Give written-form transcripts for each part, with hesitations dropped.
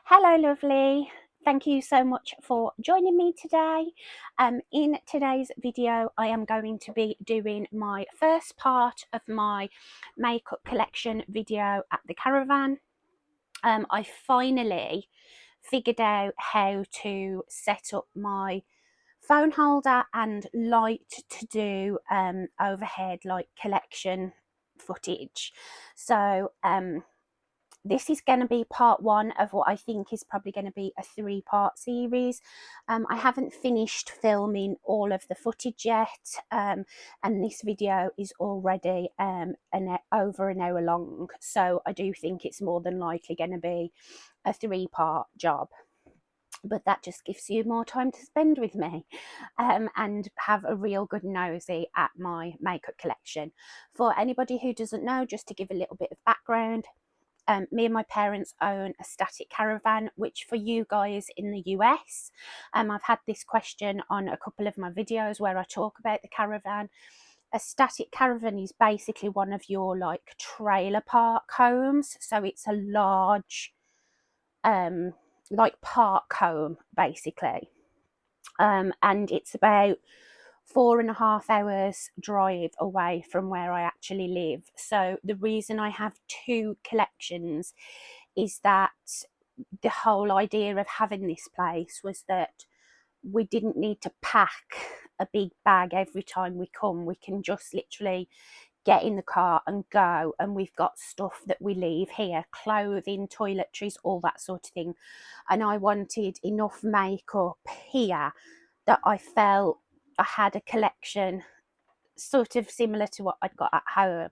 Hello, lovely. Thank you so much for joining me today. In today's video, I am going to be doing my first part of my makeup collection video at the Caravan. I finally figured out how to set up my phone holder and light to do overhead like collection footage. So this is going to be part one of what I think is probably going to be a 3-part series. I haven't finished filming all of the footage yet, and this video is already over an hour long, so I do think it's more than likely going to be a 3-part job. But that just gives you more time to spend with me and have a real good nosy at my makeup collection. For anybody who doesn't know, just to give a little bit of background, me and my parents own a static caravan, which for you guys in the US, I've had this question on a couple of my videos where I talk about the caravan. A static caravan is basically one of your like trailer park homes, so it's a large like park home basically, and it's about 4.5 hours drive away from where I actually live. So the reason I have 2 collections is that the whole idea of having this place was that we didn't need to pack a big bag every time we come. We can just literally get in the car and go, and we've got stuff that we leave here, clothing, toiletries, all that sort of thing. And I wanted enough makeup here that I felt I had a collection sort of similar to what I'd got at home.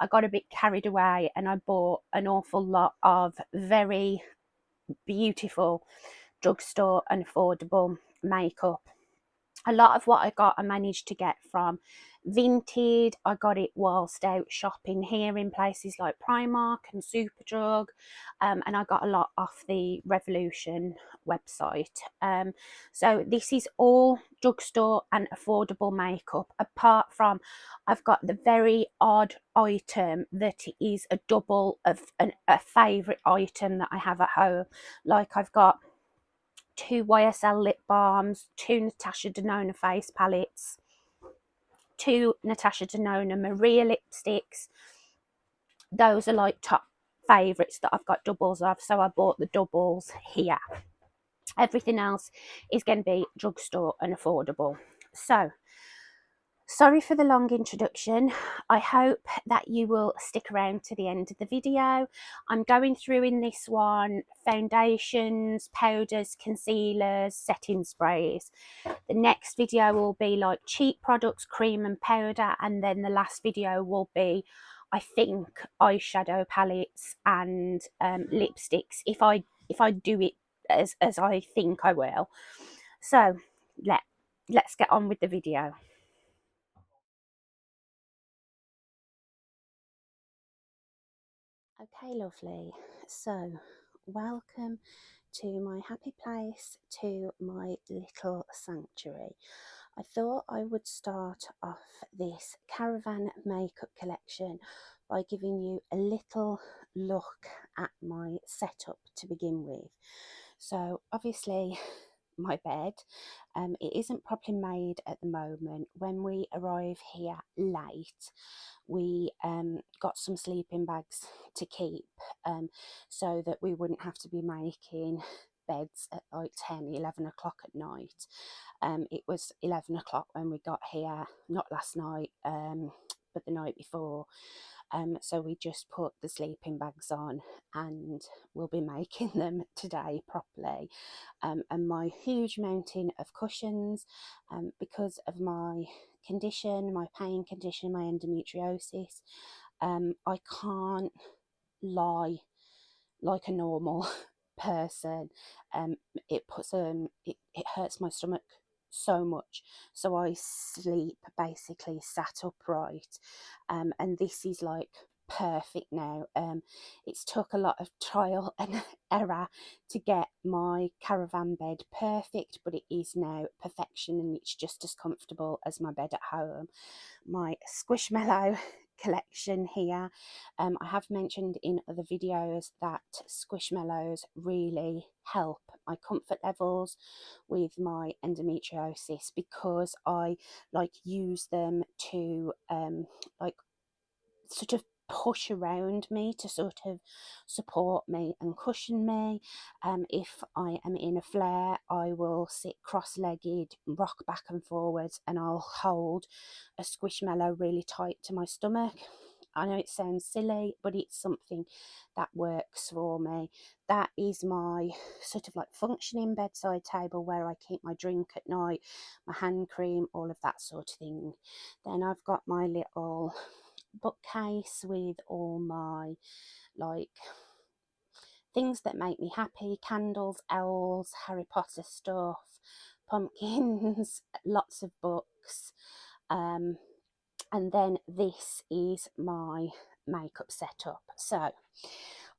I got a bit carried away and I bought an awful lot of very beautiful drugstore and affordable makeup. A lot of what I got I managed to get from Vinted. I got it whilst out shopping here in places like Primark and Superdrug, and I got a lot off the Revolution website. So this is all drugstore and affordable makeup, apart from I've got the very odd item that is a double of a favourite item that I have at home. Like I've got 2 YSL lip balms, 2 Natasha Denona face palettes, 2 Natasha Denona Maria lipsticks. Those are like top favourites that I've got doubles of, so I bought the doubles here. Everything else is going to be drugstore and affordable. So sorry for the long introduction. I hope that you will stick around to the end of the video. I'm going through in this one foundations, powders, concealers, setting sprays. The next video will be like cheap products, cream and powder, and then the last video will be, I think, eyeshadow palettes and lipsticks, if I do it as I think I will. So let's get on with the video. Okay, lovely. So, welcome to my happy place, to my little sanctuary. I thought I would start off this Caravan Makeup Collection by giving you a little look at my setup to begin with. So, obviously, my bed, it isn't properly made at the moment. When we arrive here late, we got some sleeping bags to keep, so that we wouldn't have to be making beds at like 10-11 o'clock at night. It was 11 o'clock when we got here, not last night, but the night before. So we just put the sleeping bags on and we'll be making them today properly. And my huge mountain of cushions, because of my condition, my pain condition, my endometriosis, I can't lie like a normal person. It puts it hurts my stomach so much, so I sleep basically sat upright, and this is like perfect now. It's took a lot of trial and error to get my caravan bed perfect, but it is now perfection and it's just as comfortable as my bed at home. My squishmallow collection here. I have mentioned in other videos that Squishmallows really help my comfort levels with my endometriosis, because I like use them to like sort of push around me to sort of support me and cushion me. If I am in a flare, I will sit cross-legged, rock back and forwards, and I'll hold a Squishmallow really tight to my stomach. I know it sounds silly, but it's something that works for me. That is my sort of like functioning bedside table where I keep my drink at night, my hand cream, all of that sort of thing. Then I've got my little bookcase with all my like things that make me happy: candles, owls, Harry Potter stuff, pumpkins, lots of books. And then this is my makeup setup. So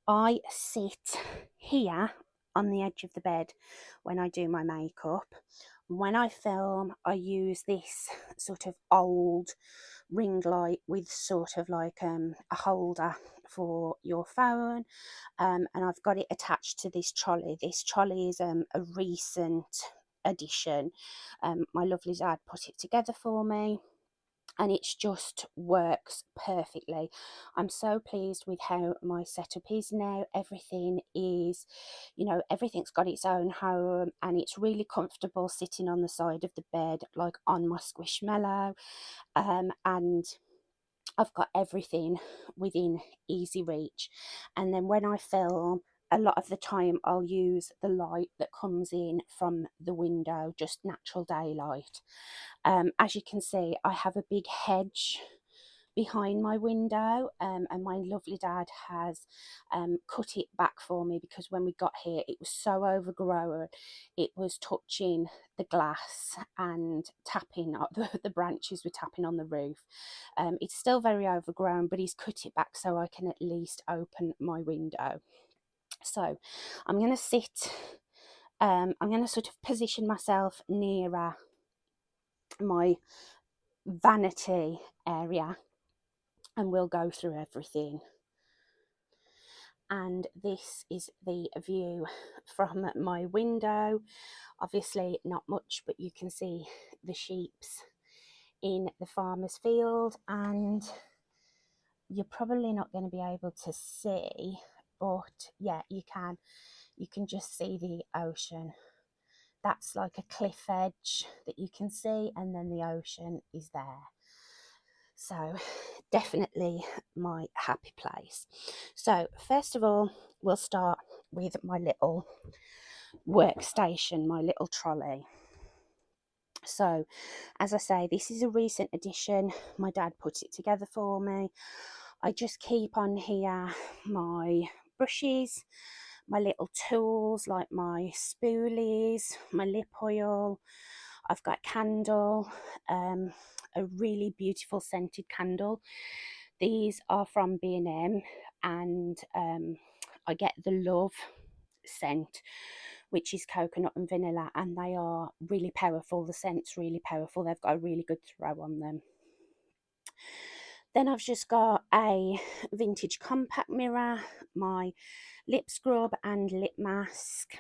I sit here on the edge of the bed when I do my makeup. When I film, I use this sort of old ring light with sort of like a holder for your phone, and I've got it attached to this trolley. This trolley is a recent addition. My lovely dad put it together for me, and it just works perfectly. I'm so pleased with how my setup is now. Everything is, you know, everything's got its own home, and it's really comfortable sitting on the side of the bed, like on my Squishmallow. And I've got everything within easy reach. And then when I film, a lot of the time I'll use the light that comes in from the window, just natural daylight. As you can see, I have a big hedge behind my window, and my lovely dad has cut it back for me, because when we got here it was so overgrown, it was touching the glass and tapping the branches were tapping on the roof. It's still very overgrown, but he's cut it back so I can at least open my window. So I'm going to sit, I'm going to sort of position myself nearer my vanity area, and we'll go through everything. And this is the view from my window. Obviously not much, but you can see the sheeps in the farmer's field, and you're probably not going to be able to see, but yeah, you can just see the ocean. That's like a cliff edge that you can see, and then the ocean is there. So definitely my happy place. So first of all, we'll start with my little workstation, my little trolley. So as I say, this is a recent addition. My dad put it together for me. I just keep on here my brushes, my little tools like my spoolies, my lip oil. I've got a candle, a really beautiful scented candle. These are from B&M, and I get the Love scent, which is coconut and vanilla, and they are really powerful. The scent's really powerful. They've got a really good throw on them. Then I've just got a vintage compact mirror, my lip scrub and lip mask,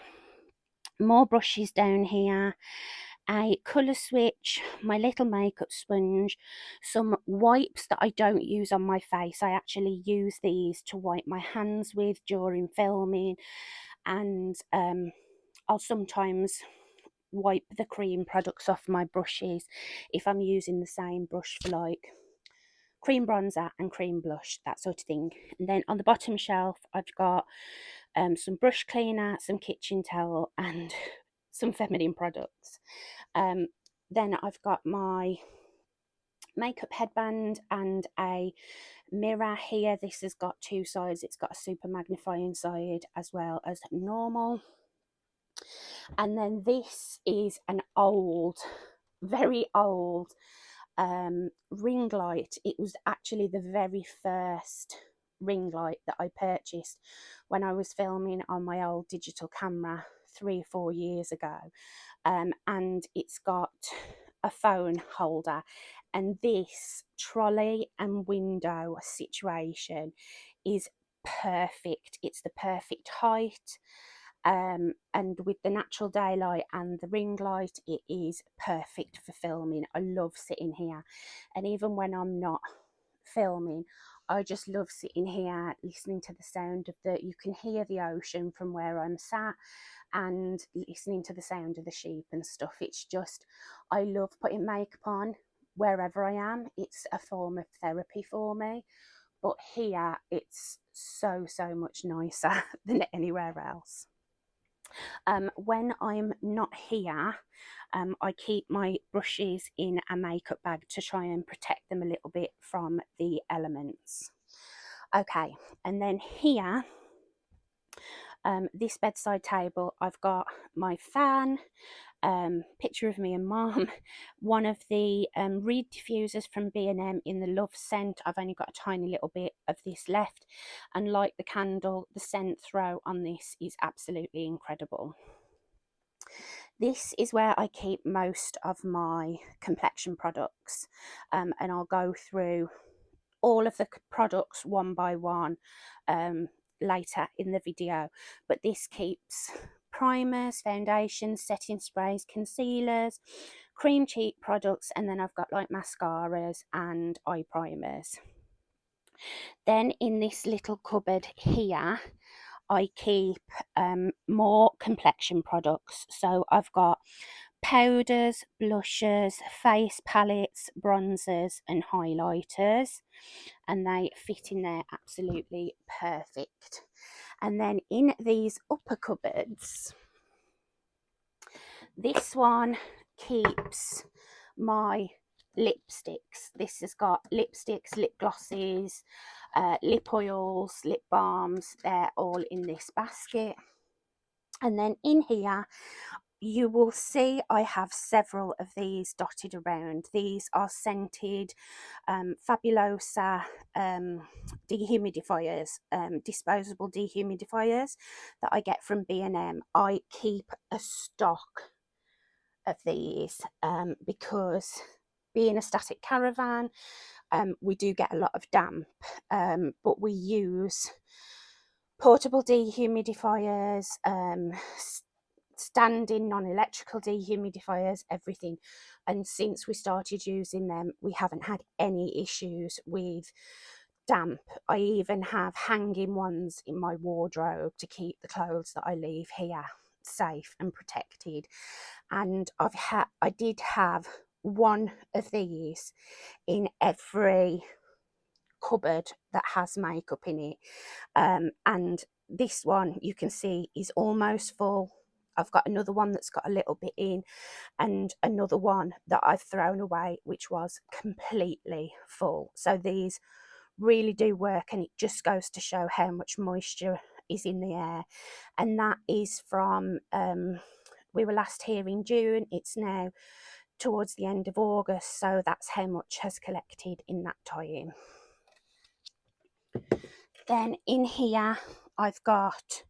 more brushes down here, a colour switch, my little makeup sponge, some wipes that I don't use on my face. I actually use these to wipe my hands with during filming, and I'll sometimes wipe the cream products off my brushes if I'm using the same brush for like cream bronzer and cream blush, that sort of thing. And then on the bottom shelf I've got some brush cleaner, some kitchen towel, and some feminine products. Then I've got my makeup headband and a mirror here. This has got two sides. It's got a super magnifying side as well as normal. And then this is an old, very old ring light. It was actually the very first ring light that I purchased when I was filming on my old digital camera 3 or 4 years ago, and it's got a phone holder, and this trolley and window situation is perfect. It's the perfect height, and with the natural daylight and the ring light, it is perfect for filming. I love sitting here, and even when I'm not filming, I just love sitting here listening to the sound of you can hear the ocean from where I'm sat, and listening to the sound of the sheep and stuff. It's just, I love putting makeup on wherever I am. It's a form of therapy for me, but here it's so much nicer than anywhere else. When I'm not here, I keep my brushes in a makeup bag to try and protect them a little bit from the elements. Okay, and then here, this bedside table, I've got my fan, picture of me and mom, one of the reed diffusers from B&M in the Love scent. I've only got a tiny little bit of this left, and like the candle, the scent throw on this is absolutely incredible. This is where I keep most of my complexion products, and I'll go through all of the products one by one later in the video, but this keeps primers, foundations, setting sprays, concealers, cream cheek products, and then I've got like mascaras and eye primers. Then in this little cupboard here, I keep more complexion products. So I've got powders, blushes, face palettes, bronzers and highlighters, and they fit in there absolutely perfect. And then in these upper cupboards, this one keeps my lipsticks. This has got lipsticks, lip glosses, lip oils, lip balms. They're all in this basket. And then in here, you will see I have several of these dotted around. These are scented Fabulosa dehumidifiers, disposable dehumidifiers that I get from B&M. I keep a stock of these because being a static caravan, we do get a lot of damp, but we use portable dehumidifiers, standing non-electrical dehumidifiers, everything. And since we started using them, we haven't had any issues with damp. I even have hanging ones in my wardrobe to keep the clothes that I leave here safe and protected. And I did have one of these in every cupboard that has makeup in it, and this one you can see is almost full. I've got another one that's got a little bit in, and another one that I've thrown away which was completely full. So these really do work, and it just goes to show how much moisture is in the air. And that is from we were last here in June, it's now towards the end of August, so that's how much has collected in that time. Then in here I've got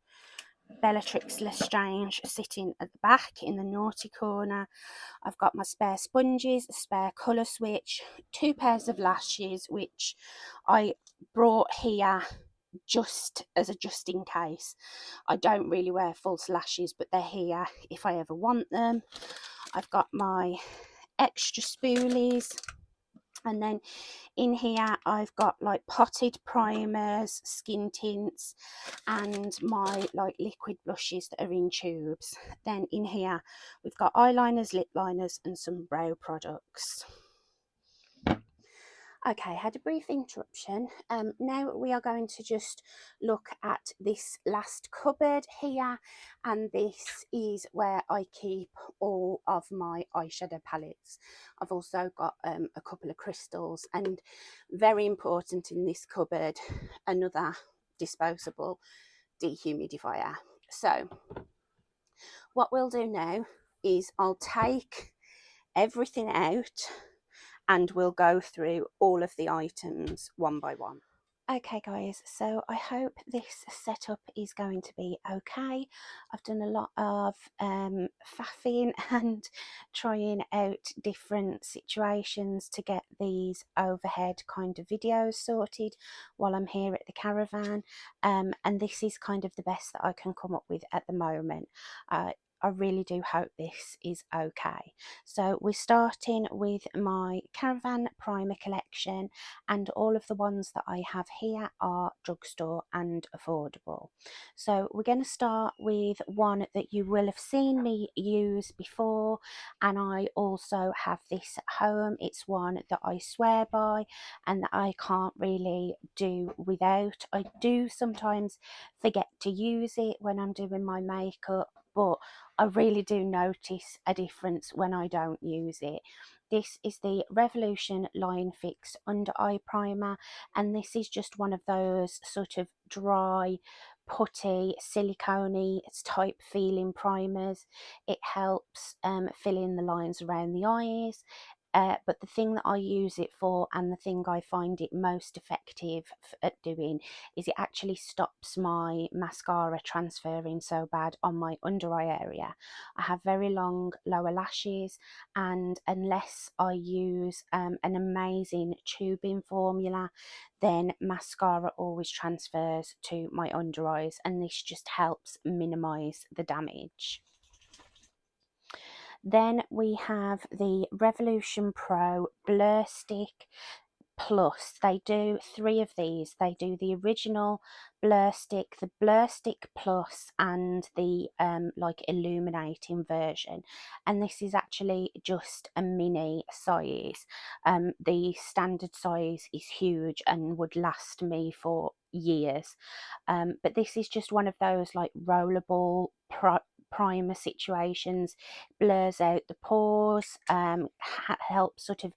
Bellatrix Lestrange sitting at the back in the naughty corner. I've got my spare sponges, a spare colour switch, 2 pairs of lashes which I brought here just as a just in case. I don't really wear false lashes, but they're here if I ever want them. I've got my extra spoolies, and then in here I've got like potted primers, skin tints, and my like liquid blushes that are in tubes. Then in here we've got eyeliners, lip liners and some brow products. Okay, had a brief interruption. Now we are going to just look at this last cupboard here, and this is where I keep all of my eyeshadow palettes. I've also got a couple of crystals, and very important in this cupboard, another disposable dehumidifier. So what we'll do now is I'll take everything out and we'll go through all of the items one by one. Okay guys, so I hope this setup is going to be okay. I've done a lot of faffing and trying out different situations to get these overhead kind of videos sorted while I'm here at the caravan, and this is kind of the best that I can come up with at the moment. I really do hope this is okay. So we're starting with my Caravan Primer collection, and all of the ones that I have here are drugstore and affordable. So we're going to start with one that you will have seen me use before, and I also have this at home. It's one that I swear by and that I can't really do without. I do sometimes forget to use it when I'm doing my makeup, but I really do notice a difference when I don't use it. This is the Revolution Line Fix Under Eye Primer, and this is just one of those sort of dry, putty, silicone type feeling primers. It helps fill in the lines around the eyes. But the thing that I use it for, and the thing I find it most effective at doing, is it actually stops my mascara transferring so bad on my under eye area. I have very long lower lashes, and unless I use an amazing tubing formula, then mascara always transfers to my under eyes, and this just helps minimize the damage. Then we have the Revolution Pro Blur Stick Plus. They do three of these. They do the original Blur Stick, the Blur Stick Plus, and the like illuminating version. And this is actually just a mini size. The standard size is huge and would last me for years. But this is just one of those like rollerball primer situations. Blurs out the pores, helps sort of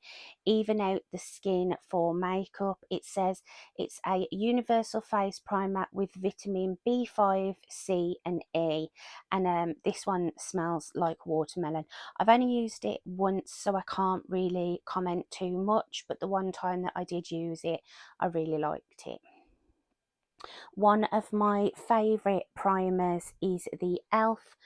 even out the skin for makeup. It says it's a universal face primer with vitamin B5, C and E, and this one smells like watermelon. I've only used it once, so I can't really comment too much, but the one time that I did use it, I really liked it. One of my favourite primers is the e.l.f.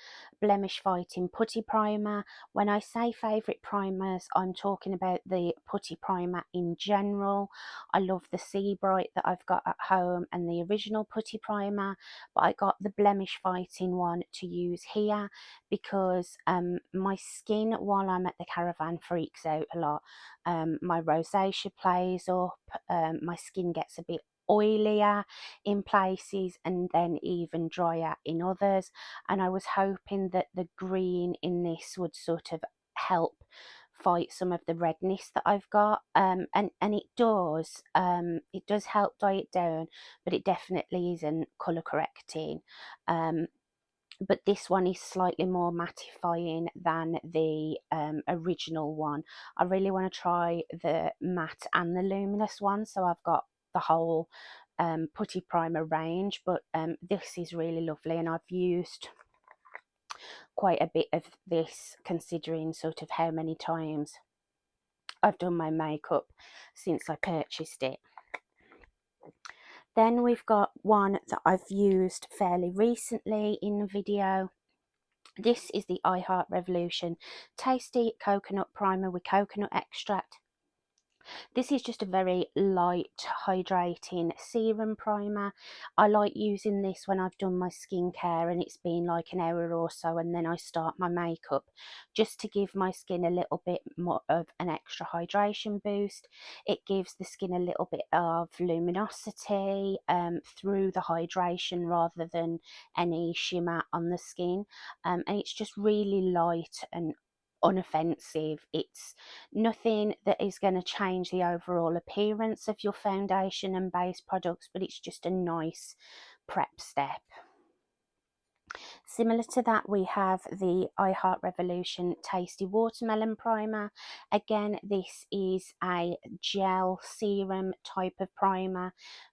Blemish Fighting Putty Primer. When I say favourite primers, I'm talking about the putty primer in general. I love the Sea Bright that I've got at home and the original putty primer, but I got the Blemish Fighting one to use here because my skin while I'm at the caravan freaks out a lot. My rosacea plays up, my skin gets a bit oilier in places and then even drier in others, and I was hoping that the green in this would sort of help fight some of the redness that I've got, and it does help dye it down, but it definitely isn't colour correcting. But this one is slightly more mattifying than the original one. I really want to try the matte and the luminous one, so I've got the whole putty primer range, but this is really lovely, and I've used quite a bit of this considering sort of how many times I've done my makeup since I purchased it. Then we've got one that I've used fairly recently in a video. This is the I Heart Revolution Tasty Coconut Primer with coconut extract. This is just a very light, hydrating serum primer. I like using this when I've done my skincare and it's been like an hour or so, and then I start my makeup, just to give my skin a little bit more of an extra hydration boost. It gives the skin a little bit of luminosity through the hydration rather than any shimmer on the skin, and it's just really light and unoffensive. It's nothing that is going to change the overall appearance of your foundation and base products, but it's just a nice prep step. Similar to that, we have the I Heart Revolution Tasty Watermelon Primer. Again, this is a gel serum type of primer,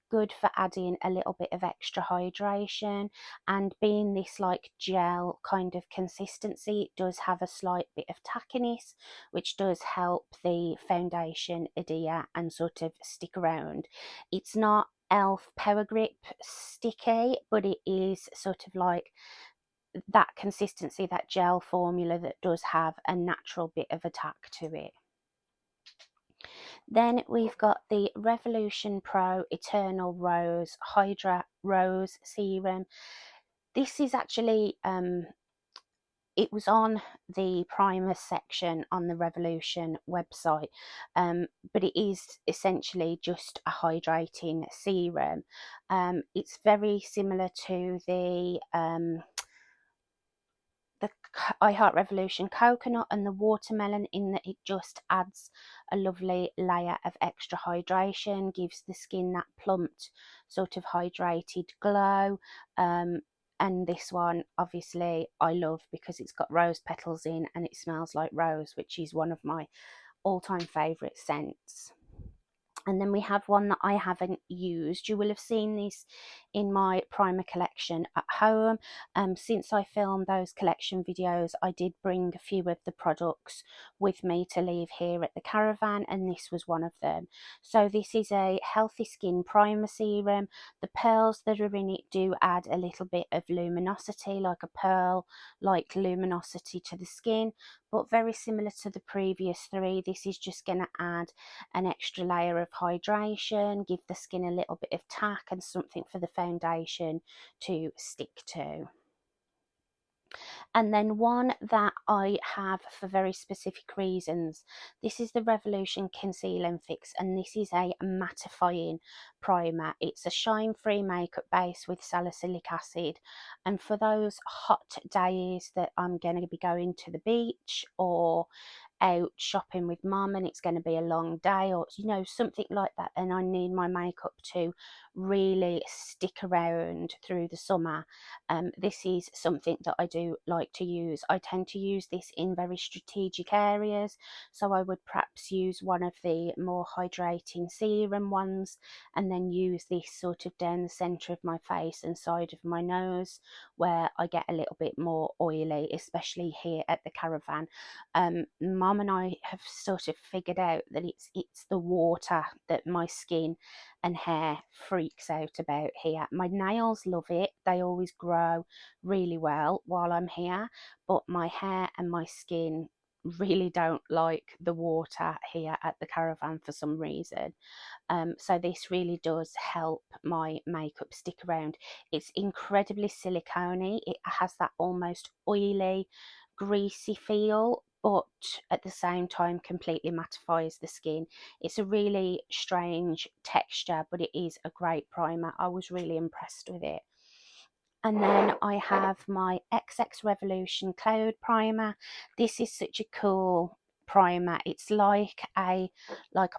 good for adding a little bit of extra hydration, and being this like gel kind of consistency, it does have a slight bit of tackiness, which does help the foundation adhere and sort of stick around. It's not Elf Power Grip sticky, but it is sort of like that consistency, that gel formula that does have a natural bit of attack to it. Then we've got the Revolution Pro Eternal Rose Hydra Rose Serum. This is actually, it was on the primer section on the Revolution website, but it is essentially just a hydrating serum. It's very similar to the I Heart Revolution coconut and the watermelon, in that it just adds a lovely layer of extra hydration, gives the skin that plumped sort of hydrated glow. And this one obviously I love because it's got rose petals in and it smells like rose, which is one of my all-time favourite scents. And then we have one that I haven't used. You will have seen this in my primer collection at home. Since I filmed those collection videos, I did bring a few of the products with me to leave here at the caravan, and this was one of them. So this is a Healthy Skin Primer Serum. The pearls that are in it do add a little bit of luminosity, like a pearl-like luminosity to the skin, but very similar to the previous three. This is just going to add an extra layer of hydration, give the skin a little bit of tack and something for the foundation to stick to. And then one that I have for very specific reasons, this is the Revolution Conceal and Fix, and this is a mattifying primer. It's a shine-free makeup base with salicylic acid, and for those hot days that I'm going to be going to the beach or out shopping with mum and it's going to be a long day, or you know, something like that, and I need my makeup to really stick around through the summer, this is something that I do like to use. I tend to use this in very strategic areas, so I would perhaps use one of the more hydrating serum ones and then use this sort of down the centre of my face and side of my nose where I get a little bit more oily, especially here at the caravan. Mum and I have sort of figured out that it's the water that my skin and hair freaks out about here. My nails love it, they always grow really well while I'm here, but my hair and my skin really don't like the water here at the caravan for some reason. So this really does help my makeup stick around. It's incredibly silicone-y, it has that almost oily, greasy feel, but at the same time completely mattifies the skin. It's a really strange texture, but it is a great primer. I was really impressed with it. And then I have my XX Revolution Cloud Primer. This is such a cool primer. It's like a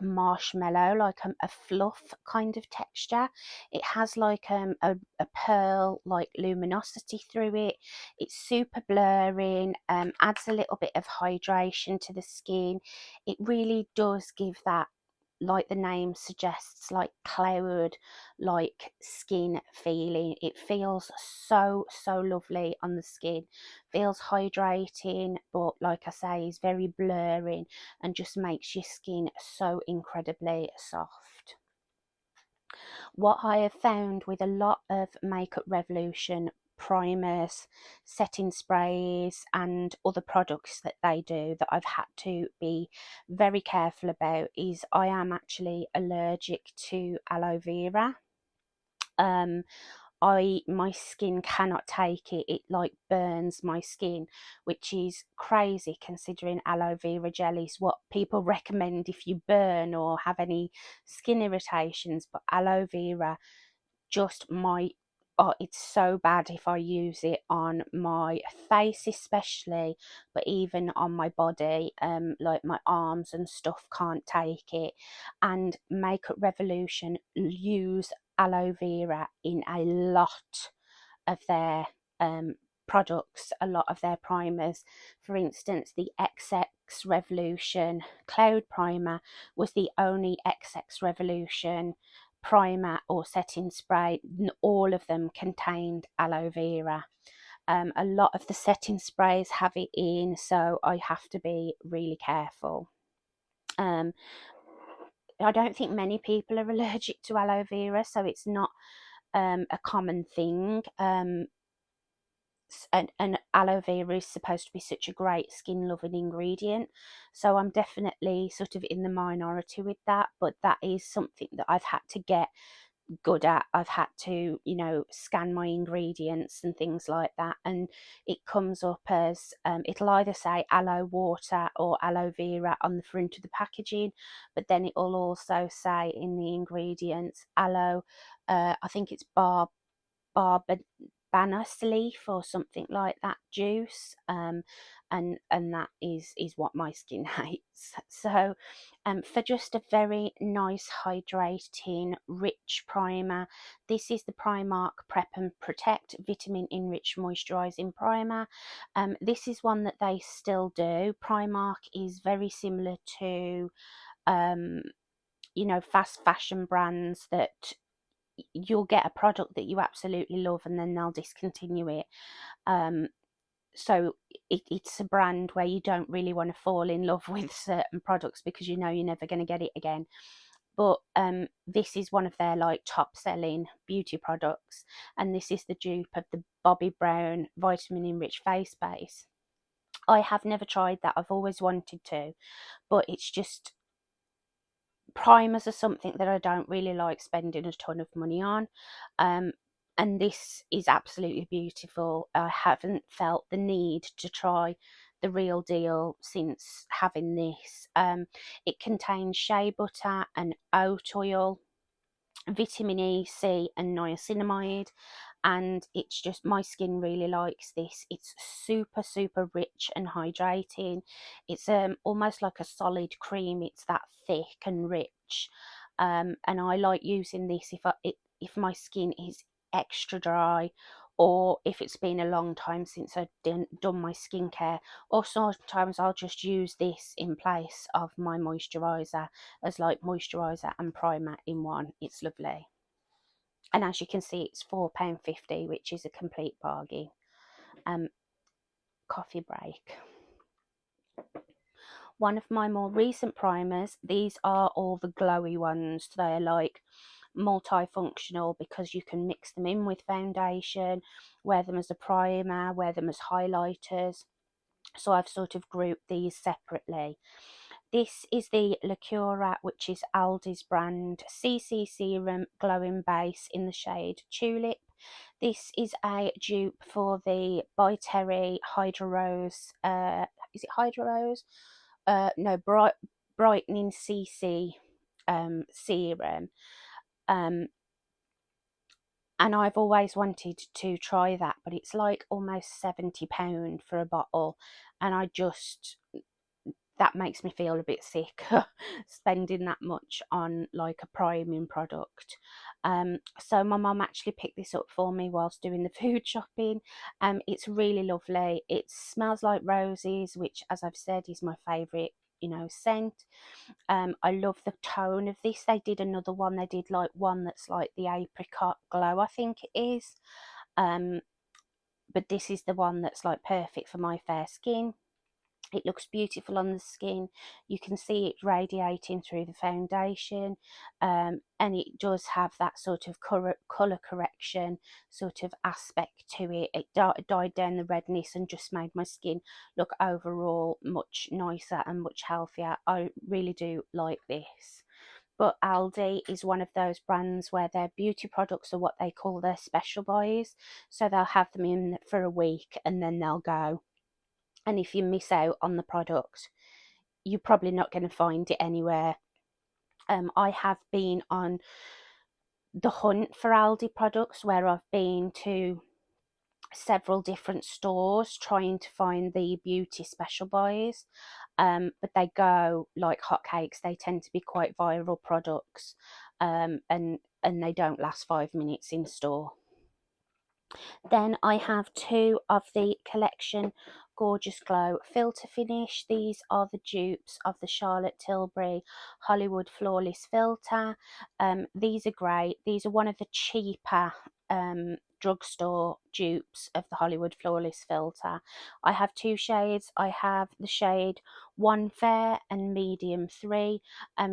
marshmallow, like a fluff kind of texture. It has like a pearl like luminosity through it. It's super blurring, adds a little bit of hydration to the skin. It really does give that, like the name suggests, like cloud like skin feeling. It feels so lovely on the skin, feels hydrating, but like I say is very blurring and just makes your skin so incredibly soft. What I have found with a lot of Makeup Revolution primers, setting sprays and other products that they do that I've had to be very careful about is I am actually allergic to aloe vera. My skin cannot take it. It like burns my skin, which is crazy considering aloe vera gel is what people recommend if you burn or have any skin irritations. But aloe vera just might, oh, it's so bad if I use it on my face especially, but even on my body, like my arms and stuff can't take it. And Makeup Revolution use aloe vera in a lot of their products, a lot of their primers. For instance, the XX Revolution Cloud Primer was the only XX Revolution primer or setting spray. All of them contained aloe vera. A lot of the setting sprays have it in, so I have to be really careful. I don't think many people are allergic to aloe vera, so it's not a common thing. And aloe vera is supposed to be such a great skin loving ingredient, so I'm definitely sort of in the minority with that, but that is something that I've had to get good at. I've had to, you know, scan my ingredients and things like that, and it comes up as it'll either say aloe water or aloe vera on the front of the packaging, but then it will also say in the ingredients aloe, I think it's barbados leaf or something like that juice, and that is what my skin hates. So for just a very nice hydrating rich primer, this is the Primark Prep and Protect Vitamin Enriched Moisturising Primer. This is one that they still do. Primark is very similar to you know, fast fashion brands that you'll get a product that you absolutely love and then they'll discontinue it. So it's a brand where you don't really want to fall in love with certain products because you know you're never going to get it again. But this is one of their like top selling beauty products, and this is the dupe of the Bobbi Brown vitamin enriched face base. I have never tried that. I've always wanted to, but it's just, primers are something that I don't really like spending a ton of money on. And this is absolutely beautiful. I haven't felt the need to try the real deal since having this. It contains shea butter and oat oil, vitamin E, C, and niacinamide, and it's just, my skin really likes this. It's super rich and hydrating. It's almost like a solid cream. It's that thick and rich, and I like using this if my skin is extra dry, or if it's been a long time since I've done my skincare, or sometimes I'll just use this in place of my moisturiser as like moisturiser and primer in one. It's lovely. And as you can see, it's £4.50, which is a complete bargain. Coffee break. One of my more recent primers, these are all the glowy ones. They're like multifunctional because you can mix them in with foundation, wear them as a primer, wear them as highlighters. So I've sort of grouped these separately. This is the Lacura, which is Aldi's brand CC Serum Glowing Base in the shade Tulip. This is a dupe for the By Terry Hydro Rose. Is it Hydro Rose? No, Brightening CC serum. And I've always wanted to try that, but it's like almost £70 for a bottle, and that makes me feel a bit sick spending that much on like a priming product. So my mum actually picked this up for me whilst doing the food shopping. It's really lovely. It smells like roses, which, as I've said, is my favourite, you know, scent. I love the tone of this. They did another one. They did like one that's like the apricot glow, I think it is. But this is the one that's like perfect for my fair skin. It looks beautiful on the skin. You can see it radiating through the foundation, and it does have that sort of colour correction sort of aspect to it. It died down the redness and just made my skin look overall much nicer and much healthier. I really do like this. But Aldi is one of those brands where their beauty products are what they call their special buys. So they'll have them in for a week and then they'll go. And if you miss out on the product, you're probably not going to find it anywhere. I have been on the hunt for Aldi products where I've been to several different stores trying to find the beauty special buys, but they go like hotcakes. They tend to be quite viral products, and they don't last 5 minutes in store. Then I have two of the Collection Gorgeous Glow Filter Finish. These are the dupes of the Charlotte Tilbury Hollywood Flawless Filter. These are great. These are one of the cheaper drugstore dupes of the Hollywood Flawless filter. I have two shades. I have the shade 1 Fair and Medium 3.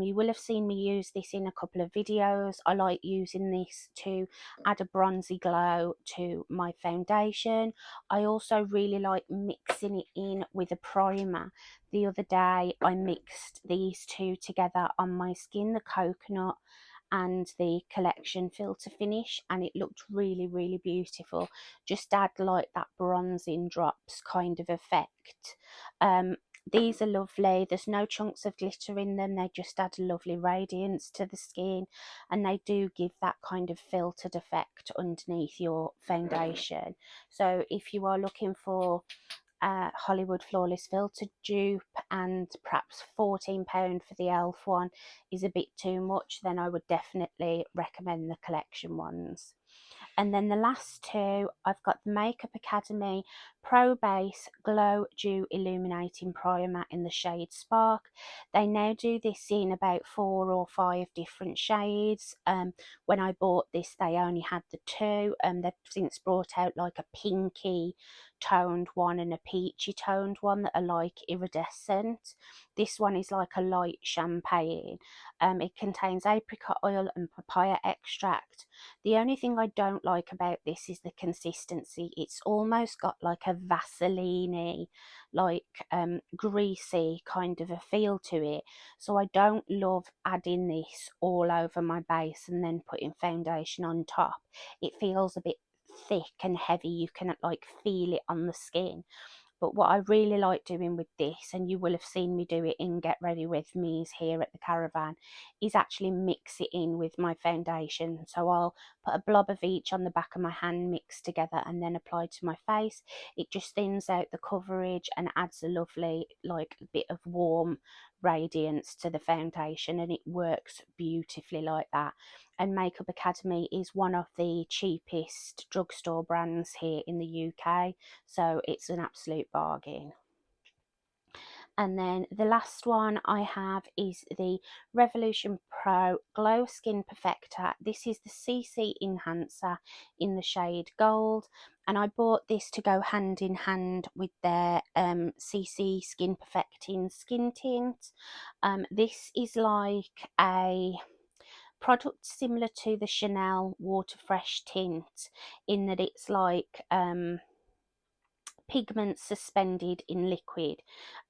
You will have seen me use this in a couple of videos. I like using this to add a bronzy glow to my foundation. I also really like mixing it in with a primer. The other day I mixed these two together on my skin, the coconut and the Collection filter finish, and it looked really, really beautiful. Just add like that bronzing drops kind of effect. These are lovely. There's no chunks of glitter in them. They just add a lovely radiance to the skin, and they do give that kind of filtered effect underneath your foundation. So if you are looking for Hollywood Flawless filter dupe, and perhaps £14 for the e.l.f. one is a bit too much, then I would definitely recommend the Collection ones. And then the last two, I've got the Makeup Academy Pro Base Glow Dew Illuminating Primer in the shade Spark. They now do this in about 4 or 5 different shades. When I bought this, they only had the two. They've since brought out like a pinky toned one and a peachy toned one that are like iridescent. This one is like a light champagne. It contains apricot oil and papaya extract. The only thing I don't like about this is the consistency. It's almost got like a Vaseline-y, like greasy kind of a feel to it. So I don't love adding this all over my base and then putting foundation on top. It feels a bit thick and heavy. You can like feel it on the skin. But what I really like doing with this, and you will have seen me do it in Get Ready With Me's here at the Caravan, is actually mix it in with my foundation. So I'll put a blob of each on the back of my hand mixed together and then apply to my face. It just thins out the coverage and adds a lovely like bit of warm radiance to the foundation, and it works beautifully like that. And Makeup Academy is one of the cheapest drugstore brands here in the UK, so it's an absolute bargain. And then the last one I have is the Revolution Pro Glow Skin Perfector. This is the CC Enhancer in the shade Gold, and I bought this to go hand in hand with their CC Skin Perfecting Skin Tint. This is like a product similar to the Chanel Water Fresh tint, in that it's like pigment suspended in liquid,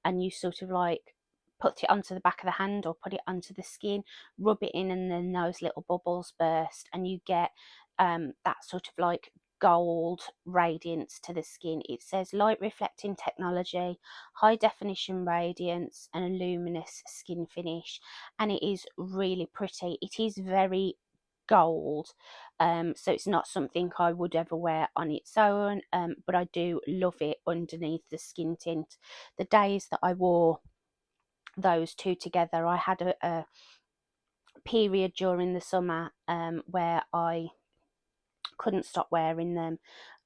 and you sort of like put it onto the back of the hand or put it onto the skin, rub it in, and then those little bubbles burst and you get that sort of like gold radiance to the skin. It says light reflecting technology, high definition radiance, and a luminous skin finish, and it is really pretty. It is very gold, so it's not something I would ever wear on its own, but I do love it underneath the skin tint. The days that I wore those two together, I had a period during the summer where I couldn't stop wearing them,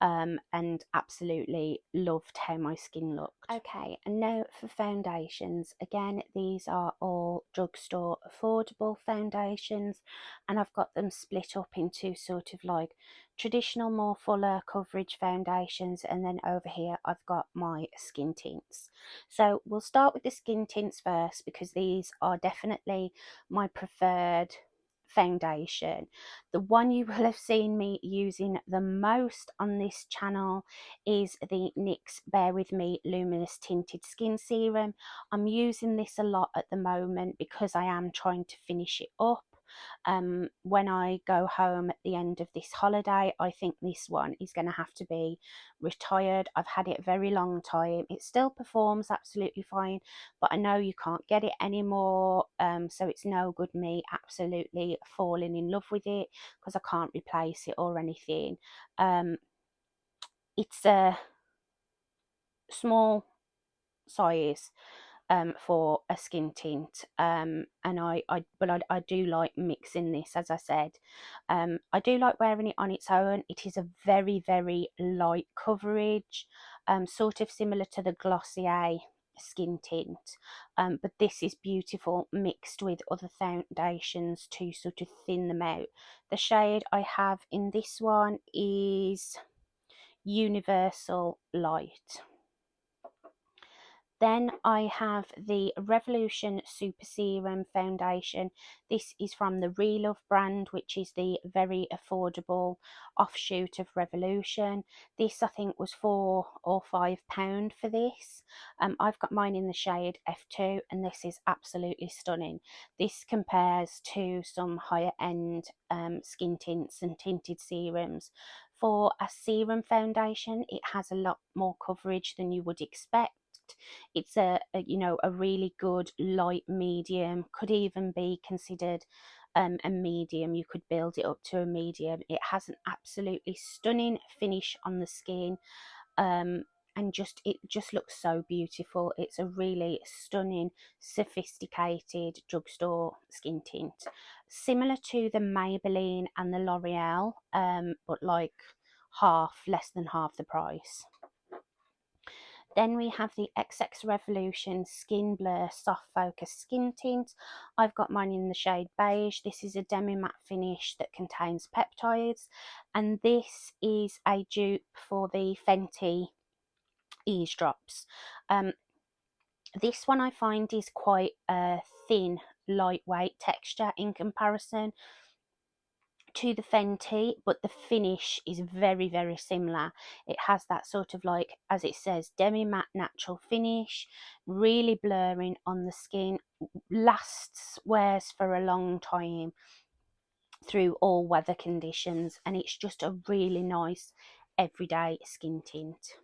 and absolutely loved how my skin looked. Okay, and now for foundations. Again, these are all drugstore affordable foundations, and I've got them split up into sort of like traditional, more fuller coverage foundations, and then over here I've got my skin tints. So we'll start with the skin tints first, because these are definitely my preferred foundation. The one you will have seen me using the most on this channel is the NYX Bear With Me Luminous Tinted Skin Serum. I'm using this a lot at the moment because I am trying to finish it up. When I go home at the end of this holiday, I think this one is going to have to be retired. I've had it a very long time. It still performs absolutely fine, but I know you can't get it anymore, so it's no good me absolutely falling in love with it, because I can't replace it or anything. It's a small size for a skin tint, and I do like mixing this, as I said. I do like wearing it on its own. It is a very, very light coverage, sort of similar to the Glossier skin tint, but this is beautiful mixed with other foundations to sort of thin them out. The shade I have in this one is Universal Light. Then I have the Revolution Super Serum Foundation. This is from the Relove brand, which is the very affordable offshoot of Revolution. This I think was £4 or £5 for this. I've got mine in the shade F2 and this is absolutely stunning. This compares to some higher end skin tints and tinted serums. For a serum foundation, it has a lot more coverage than you would expect. It's a really good light medium, could even be considered a medium. You could build it up to a medium. It has an absolutely stunning finish on the skin, and it just looks so beautiful. It's a really stunning, sophisticated drugstore skin tint, similar to the Maybelline and the L'Oreal, but like less than half the price. Then we have the XX Revolution Skin Blur Soft Focus Skin Tint. I've got mine in the shade Beige. This is a demi-matte finish that contains peptides. And this is a dupe for the Fenty Eavesdrops. This one I find is quite a thin, lightweight texture in comparison to the Fenty, but the finish is very, very similar. It has that sort of, like, as it says, demi matte natural finish, really blurring on the skin, wears for a long time through all weather conditions, and it's just a really nice everyday skin tint.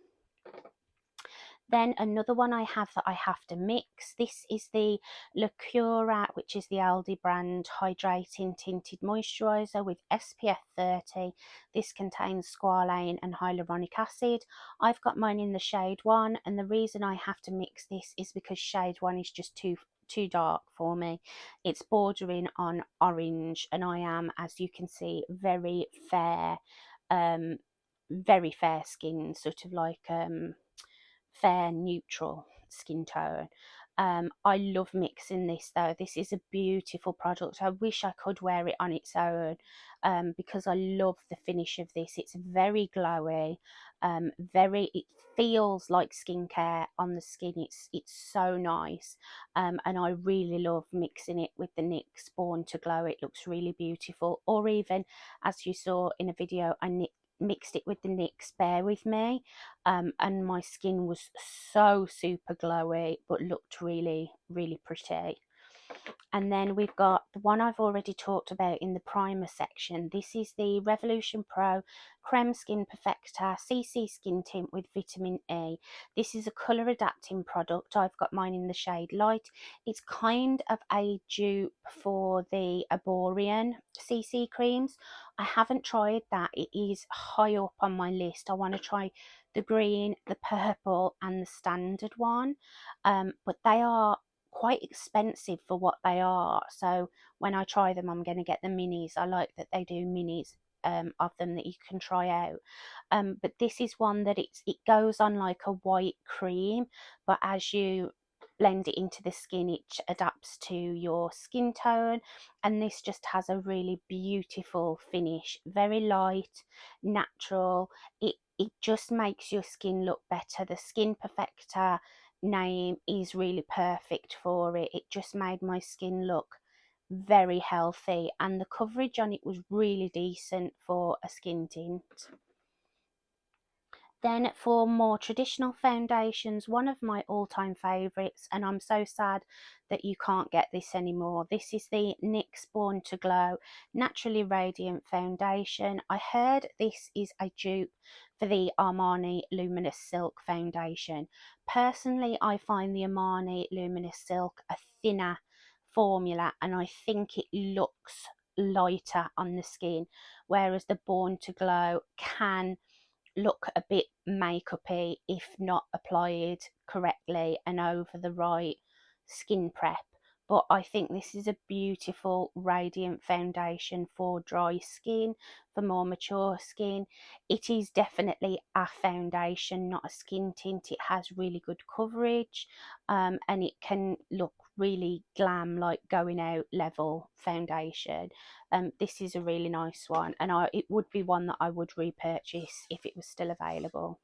Then another one I have that I have to mix. This is the Lacura, which is the Aldi brand hydrating tinted moisturiser with SPF 30. This contains squalane and hyaluronic acid. I've got mine in the shade 1, and the reason I have to mix this is because shade 1 is just too dark for me. It's bordering on orange, and I am, as you can see, very fair skin, sort of like fair neutral skin tone. I love mixing this though. This is a beautiful product. I wish I could wear it on its own, because I love the finish of this. It's very glowy, it feels like skincare on the skin. It's so nice, and I really love mixing it with the NYX Born to Glow. It looks really beautiful. Or even, as you saw in a video, I mixed it with the NYX Bear With Me, and my skin was so super glowy but looked really, really pretty. And then we've got the one I've already talked about in the primer section. This is the Revolution Pro Creme Skin Perfector CC Skin Tint with Vitamin E. This is a colour adapting product. I've got mine in the shade Light. It's kind of a dupe for the Arborian CC creams. I haven't tried that. It is high up on my list. I want to try the green, the purple and the standard one, but they are quite expensive for what they are. So when I try them, I'm going to get the minis. I like that they do minis of them that you can try out. But this is one that it goes on like a white cream, but as you blend it into the skin, it adapts to your skin tone, and this just has a really beautiful finish, very light, natural. It just makes your skin look better. The Skin Perfector name is really perfect for it. It just made my skin look very healthy, and the coverage on it was really decent for a skin tint. Then for more traditional foundations, one of my all-time favourites, and I'm so sad that you can't get this anymore. This is the NYX Born to Glow Naturally Radiant Foundation. I heard this is a dupe for the Armani Luminous Silk Foundation. Personally, I find the Armani Luminous Silk a thinner formula, and I think it looks lighter on the skin, whereas the Born to Glow can look a bit makeupy if not applied correctly and over the right skin prep. but I think this is a beautiful radiant foundation for dry skin, for more mature skin. It is definitely a foundation, not a skin tint. It has really good coverage, and it can look really glam, like going out level foundation. This is a really nice one, and it would be one that I would repurchase if it was still available.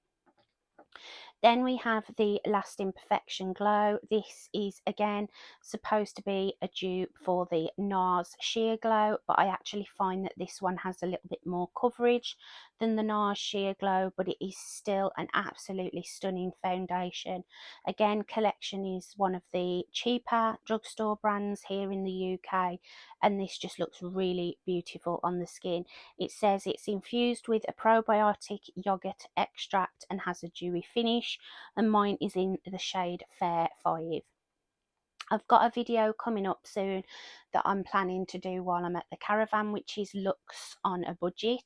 Then we have the Lasting Perfection Glow. This is again supposed to be a dupe for the NARS Sheer Glow, but I actually find that this one has a little bit more coverage than the NARS Sheer Glow, but it is still an absolutely stunning foundation. Again, Collection is one of the cheaper drugstore brands here in the UK, and this just looks really beautiful on the skin. It says it's infused with a probiotic yogurt extract and has a dewy finish, and mine is in the shade Fair 5. I've got a video coming up soon that I'm planning to do while I'm at the Caravan, which is looks on a budget,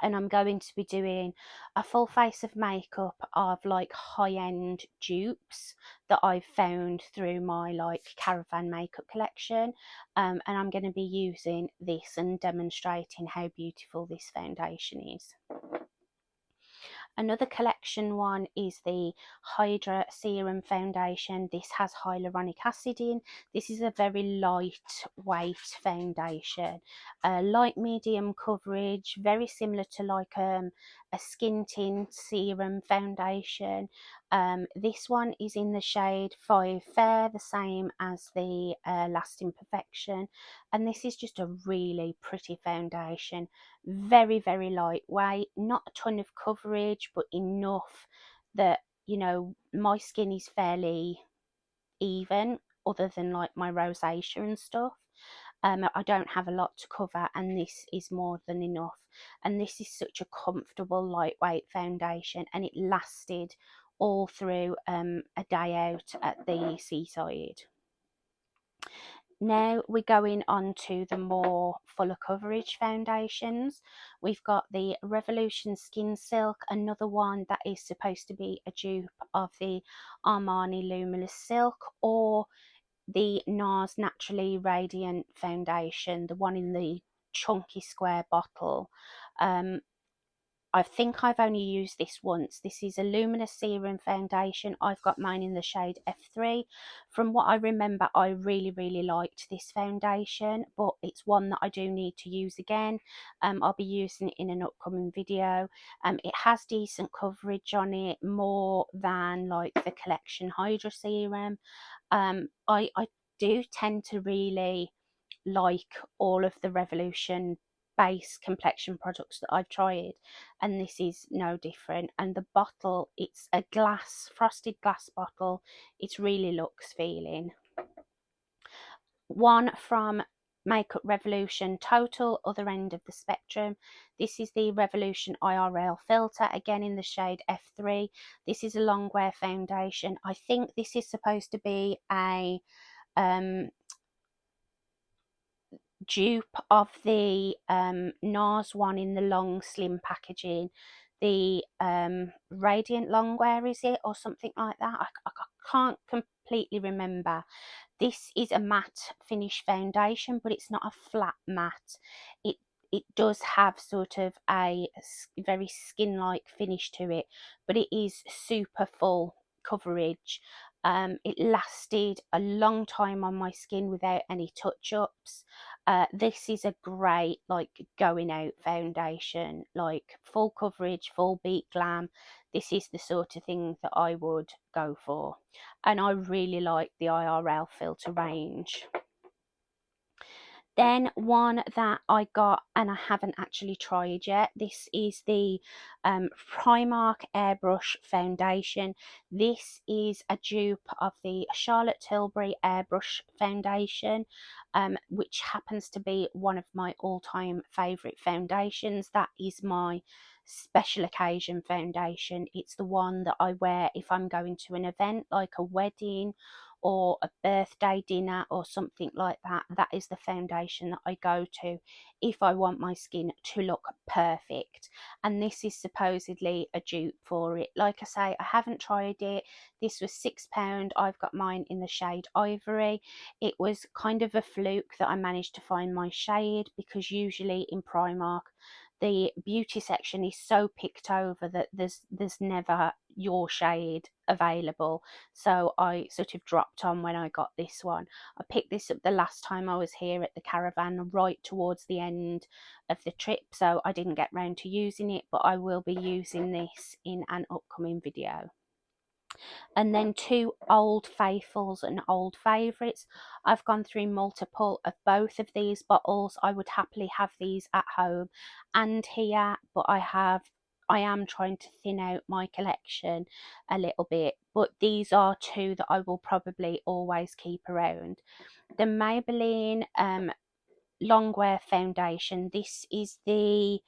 and I'm going to be doing a full face of makeup of like high-end dupes that I've found through my like Caravan Makeup Collection, and I'm going to be using this and demonstrating how beautiful this foundation is. Another Collection one is the Hydra Serum Foundation. This has hyaluronic acid in. This is a very lightweight foundation. Light medium coverage, very similar to like a skin tint serum foundation. This one is in the shade 5 Fair, the same as the Lasting Perfection. And this is just a really pretty foundation. Very, very lightweight, not a ton of coverage, but enough that, you know, my skin is fairly even, other than like my rosacea and stuff. I don't have a lot to cover, and this is more than enough. And this is such a comfortable lightweight foundation, and it lasted all through a day out at the seaside. Now we're going on to the more fuller coverage foundations. We've got the Revolution Skin Silk, another one that is supposed to be a dupe of the Armani Luminous Silk, or the NARS Naturally Radiant Foundation, the one in the chunky square bottle. I think I've only used this once. This is a luminous serum foundation. I've got mine in the shade F3. From what I remember, I really, really liked this foundation, but it's one that I do need to use again. I'll be using it in an upcoming video. It has decent coverage on it, more than like the Collection Hydra Serum. I do tend to really like all of the Revolution base complexion products that I've tried, and this is no different. And the bottle, it's a glass, frosted glass bottle. It really looks feeling. One from Makeup Revolution Total, other end of the spectrum. This is the Revolution IRL filter, again in the shade F3. This is a long wear foundation. I think this is supposed to be a dupe of the NARS one in the long slim packaging, the Radiant Longwear, is it, or something like that? I can't completely remember. This is a matte finish foundation, but it's not a flat matte. It does have sort of a very skin-like finish to it, but it is super full coverage. It lasted a long time on my skin without any touch-ups. This is a great like going out foundation, like full coverage, full beat glam. This is the sort of thing that I would go for, and I really like the IRL filter range. Then one that I got and I haven't actually tried yet, this is the Primark Airbrush Foundation. This is a dupe of the Charlotte Tilbury Airbrush Foundation, which happens to be one of my all-time favourite foundations. That is my special occasion foundation. It's the one that I wear if I'm going to an event like a wedding or a birthday dinner or something like that, that is the foundation that I go to if I want my skin to look perfect. And this is supposedly a dupe for it. Like I say, I haven't tried it. This was £6. I've got mine in the shade Ivory. It was kind of a fluke that I managed to find my shade, because usually in Primark the beauty section is so picked over that there's never your shade available. So I sort of dropped on when I got this one. I picked this up the last time I was here at the Caravan, right towards the end of the trip, so I didn't get round to using it, but I will be using this in an upcoming video. And then two old faithfuls and old favourites. I've gone through multiple of both of these bottles. I would happily have these at home and here, but I am trying to thin out my collection a little bit, but these are two that I will probably always keep around. The Maybelline Longwear Foundation. This is the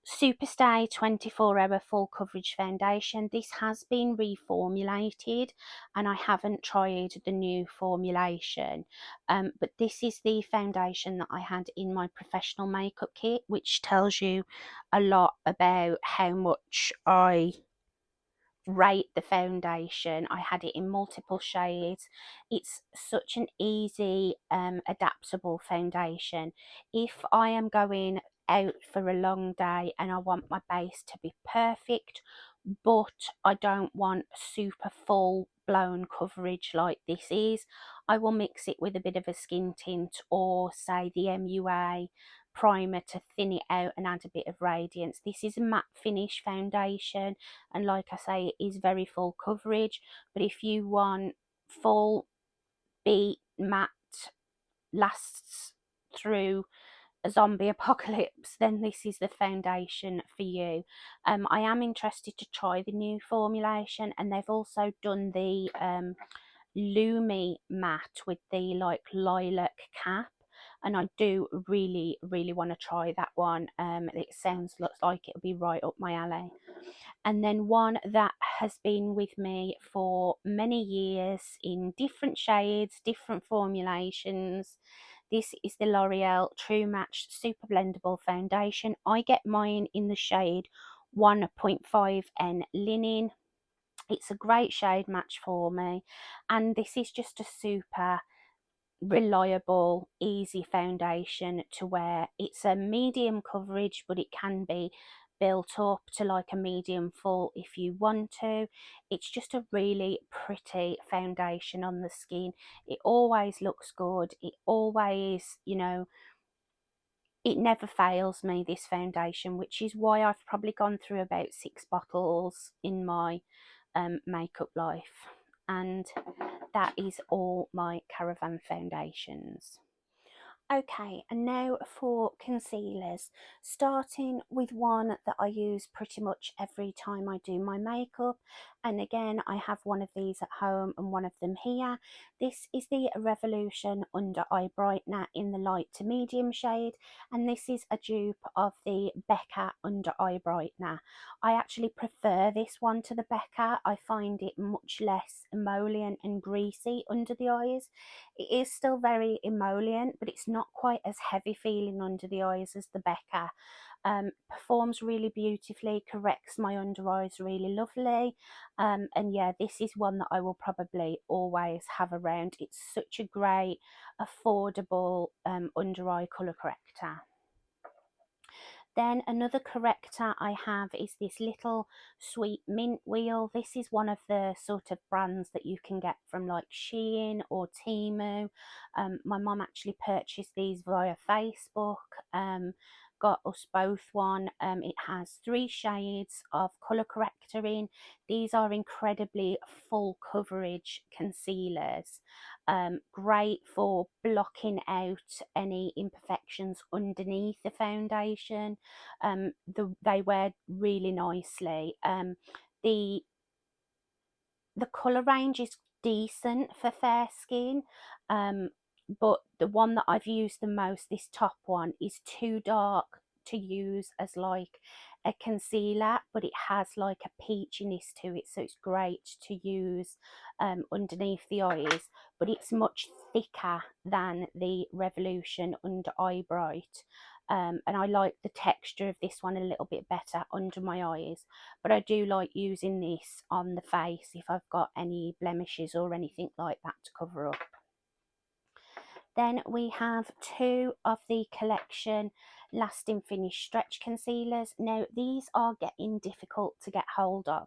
Superstay 24-hour full coverage foundation. This has been reformulated and I haven't tried the new formulation, but this is the foundation that I had in my professional makeup kit, which tells you a lot about how much I rate the foundation. I had it in multiple shades. It's such an easy adaptable foundation. If I am going out for a long day and I want my base to be perfect, but I don't want super full blown coverage like this is, I will mix it with a bit of a skin tint, or say the MUA primer, to thin it out and add a bit of radiance. This is a matte finish foundation, and like I say, it is very full coverage, but if you want full beat matte, lasts through a zombie apocalypse, then this is the foundation for you. I am interested to try the new formulation, and they've also done the Lumi matte with the like lilac cap, and I do really want to try that one. It looks like it'll be right up my alley. And then one that has been with me for many years in different shades, different formulations. This is the L'Oreal True Match Super Blendable Foundation. I get mine in the shade 1.5N Linen. It's a great shade match for me, and this is just a super reliable, easy foundation to wear. It's a medium coverage, but it can be built up to like a medium full if you want to. It's just a really pretty foundation on the skin. It always looks good. It always, it never fails me, this foundation, which is why I've probably gone through about 6 bottles in my makeup life. And that is all my Caravan foundations. Okay, and now for concealers, starting with one that I use pretty much every time I do my makeup, and again I have one of these at home and one of them here. This is the Revolution Under Eye Brightener in the light to medium shade, and this is a dupe of the Becca Under Eye Brightener. I actually prefer this one to the Becca. I find it much less emollient and greasy under the eyes. It is still very emollient, but it's not quite as heavy feeling under the eyes as the Becca. Performs really beautifully, corrects my under eyes really lovely, and yeah, this is one that I will probably always have around. It's such a great, affordable under eye colour corrector. Then another corrector I have is this little sweet mint wheel. This is one of the sort of brands that you can get from like Shein or Temu. My mum actually purchased these via Facebook. Got us both one. It has 3 shades of colour corrector in. These are incredibly full coverage concealers. Great for blocking out any imperfections underneath the foundation. They wear really nicely. The colour range is decent for fair skin, but the one that I've used the most, this top one, is too dark to use as like a concealer, but it has like a peachiness to it, so it's great to use underneath the eyes, but it's much thicker than the Revolution Under Eye Bright. And I like the texture of this one a little bit better under my eyes, but I do like using this on the face if I've got any blemishes or anything like that to cover up. Then we have two of the collection lasting finish stretch concealers. Now these are getting difficult to get hold of.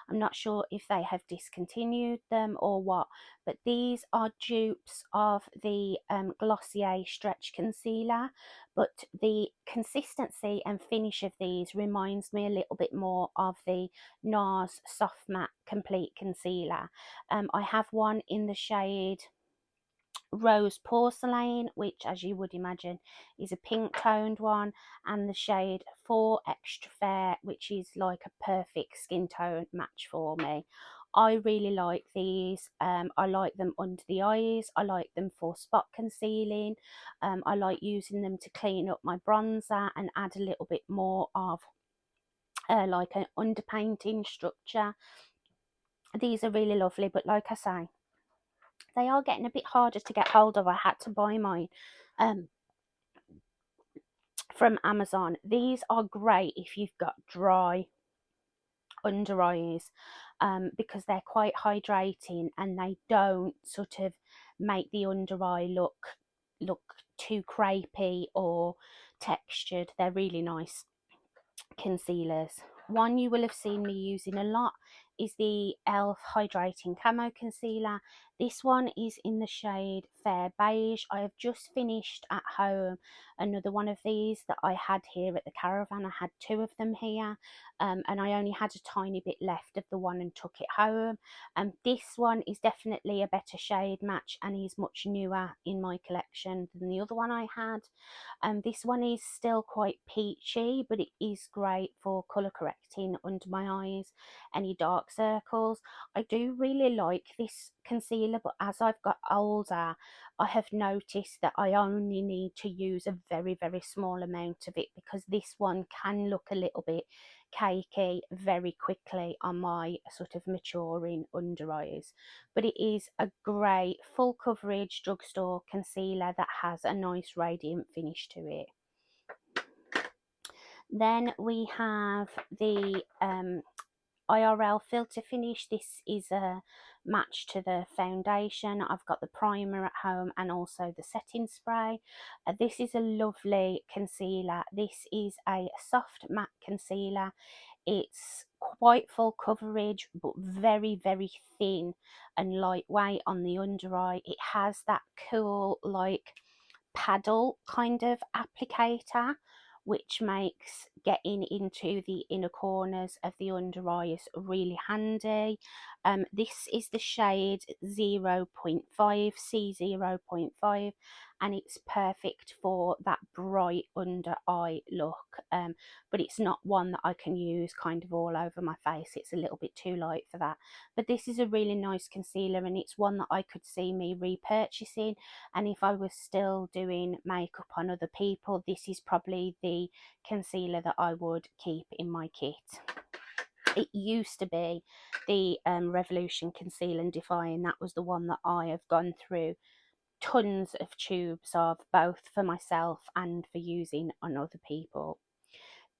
I'm not sure if they have discontinued them or what, but these are dupes of the Glossier stretch concealer, but the consistency and finish of these reminds me a little bit more of the NARS Soft Matte Complete Concealer. I have one in the shade Rose Porcelain, which, as you would imagine, is a pink toned one, and the shade 4 Extra Fair, which is like a perfect skin tone match for me. I really like these. I like them under the eyes. I like them for spot concealing. I like using them to clean up my bronzer and add a little bit more of like an underpainting structure. These are really lovely, but like I say, they are getting a bit harder to get hold of. I had to buy mine from Amazon. These are great if you've got dry under eyes, because they're quite hydrating and they don't sort of make the under eye look too crepey or textured. They're really nice concealers. One you will have seen me using a lot is the e.l.f. Hydrating Camo Concealer. This one is in the shade Fair Beige. I have just finished at home another one of these that I had here at the Caravan. I had two of them here, and I only had a tiny bit left of the one and took it home. This one is definitely a better shade match and is much newer in my collection than the other one I had. This one is still quite peachy, but it is great for colour correcting under my eyes, any dark circles. I do really like this concealer, but as I've got older, I have noticed that I only need to use a very, very small amount of it, because this one can look a little bit cakey very quickly on my sort of maturing under eyes. But it is a great full coverage drugstore concealer that has a nice radiant finish to it. Then we have the IRL Filter Finish. This is a match to the foundation. I've got the primer at home and also the setting spray. This is a lovely concealer. This is a soft matte concealer. It's quite full coverage, but very, very thin and lightweight on the under eye. It has that cool, like, paddle kind of applicator, which makes getting into the inner corners of the under eyes really handy. This is the shade 0.5 C0.5, and it's perfect for that bright under eye look, but it's not one that I can use kind of all over my face. It's a little bit too light for that, but this is a really nice concealer, and it's one that I could see me repurchasing. And if I was still doing makeup on other people, this is probably the concealer that I would keep in my kit. It used to be the Revolution Conceal and Define. That was the one that I have gone through tons of tubes of, both for myself and for using on other people.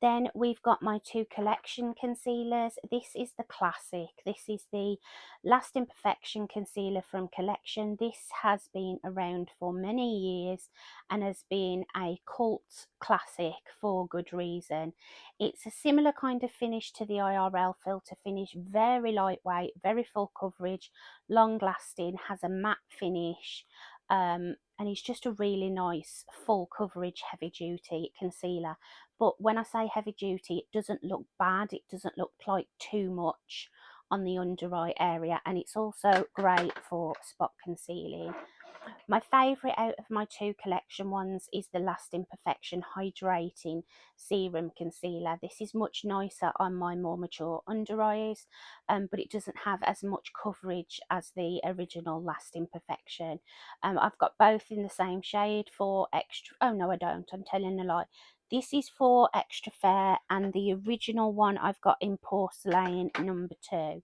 Then we've got my two collection concealers. This is the classic. This is the Lasting Perfection concealer from Collection. This has been around for many years and has been a cult classic for good reason. It's a similar kind of finish to the IRL Filter Finish. Very lightweight, very full coverage, long lasting, has a matte finish. And it's just a really nice full coverage heavy duty concealer. But when I say heavy duty, it doesn't look bad. It doesn't look like too much on the under eye area, and it's also great for spot concealing. My favourite out of my two collection ones is the Lasting Perfection Hydrating Serum Concealer. This is much nicer on my more mature under eyes, but it doesn't have as much coverage as the original Lasting Perfection. I've got both in the same shade for extra. Oh no, I don't. I'm telling a lie. This is for Extra Fair, and the original one I've got in Porcelain number 2.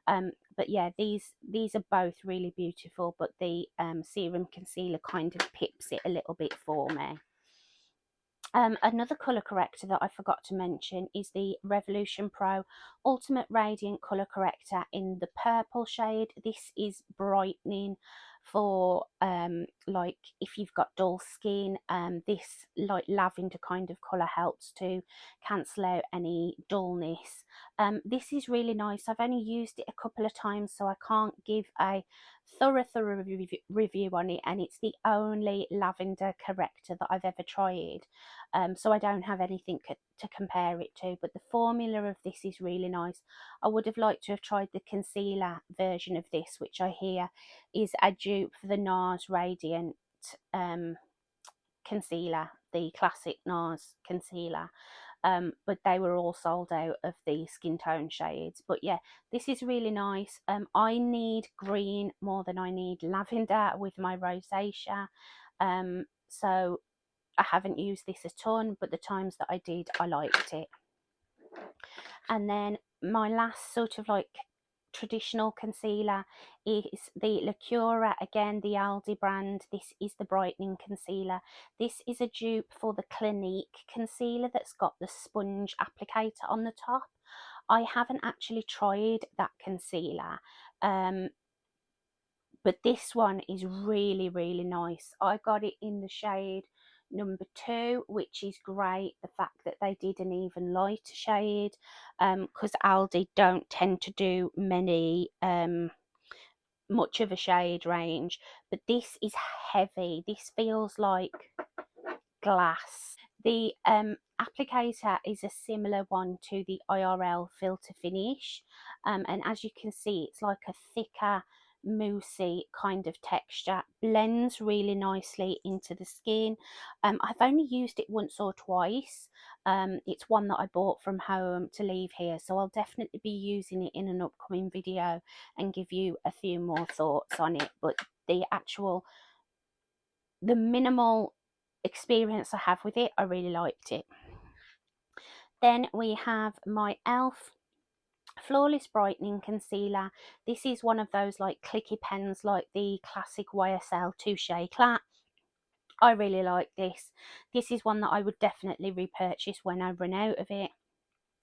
But yeah, these are both really beautiful, but the serum concealer kind of pips it a little bit for me. Another colour corrector that I forgot to mention is the Revolution Pro Ultimate Radiant Colour Corrector in the purple shade. This is brightening for like if you've got dull skin. This like lavender kind of colour helps to cancel out any dullness. This is really nice. I've only used it a couple of times, so I can't give a thorough review on it, and it's the only lavender corrector that I've ever tried. So I don't have anything to compare it to, but the formula of this is really nice. I would have liked to have tried the concealer version of this, which I hear is a dupe for the NARS Radiant concealer, the classic NARS concealer. But they were all sold out of the skin tone shades. But yeah, this is really nice. I need green more than I need lavender with my rosacea. So I haven't used this a ton, but the times that I did, I liked it. And then my last sort of like traditional concealer is the Lacura, again the Aldi brand. This is the brightening concealer. This is a dupe for the Clinique concealer that's got the sponge applicator on the top. I haven't actually tried that concealer, but this one is really, really nice. I got it in the shade number 2, which is great. The fact that they did an even lighter shade, because Aldi don't tend to do many much of a shade range, but this is heavy. This feels like glass. The applicator is a similar one to the IRL Filter Finish, and as you can see, it's like a thicker moussey kind of texture, blends really nicely into the skin. I've only used it once or twice. It's one that I bought from home to leave here, so I'll definitely be using it in an upcoming video and give you a few more thoughts on it. But the minimal experience I have with it, I really liked it. Then we have my e.l.f. Flawless Brightening Concealer. This is one of those like clicky pens, like the classic YSL Touche Eclat. I really like this. This is one that I would definitely repurchase when I run out of it.